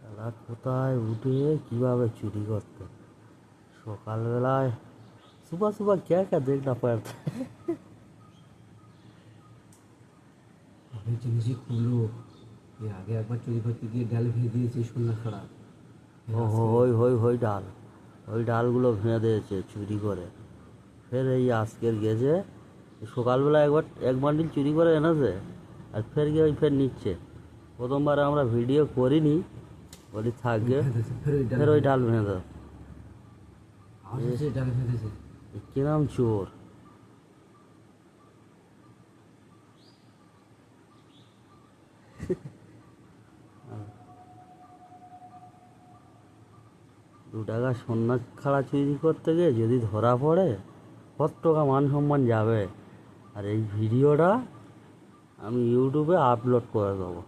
এরা কোথায় উঠে কিভাবে চুরি করতে সকালবেলায় सुबह सुबह क्या क्या देखना पड़ता है। অনেক জিনিসই খুললো। এর আগে একবার চুরি করতে গিয়ে ডাল ভেঙে দিয়েছে সন্ধ্যা খারাপ। ওই ডাল, ওই ডালগুলো ভেঙে দিয়েছে চুরি করে। ফের এই আজকের গেছে সকালবেলা এক বান্ডিল চুরি করে এনেছে আর ফের গিয়ে ফের নিচ্ছে। প্রথমবার আমরা ভিডিও করিনি বলি থাকবে, ফের ওই ডাল ভেঙে দেয়। ডাল ভেঙেছে। কিরাম চোর। দু টাকা সোনা খাড়া চুরি করতে গিয়ে যদি ধরা পড়ে কত টাকা মান সম্মান যাবে। আর এই ভিডিওটা আমি ইউটিউবে আপলোড করে দেবো।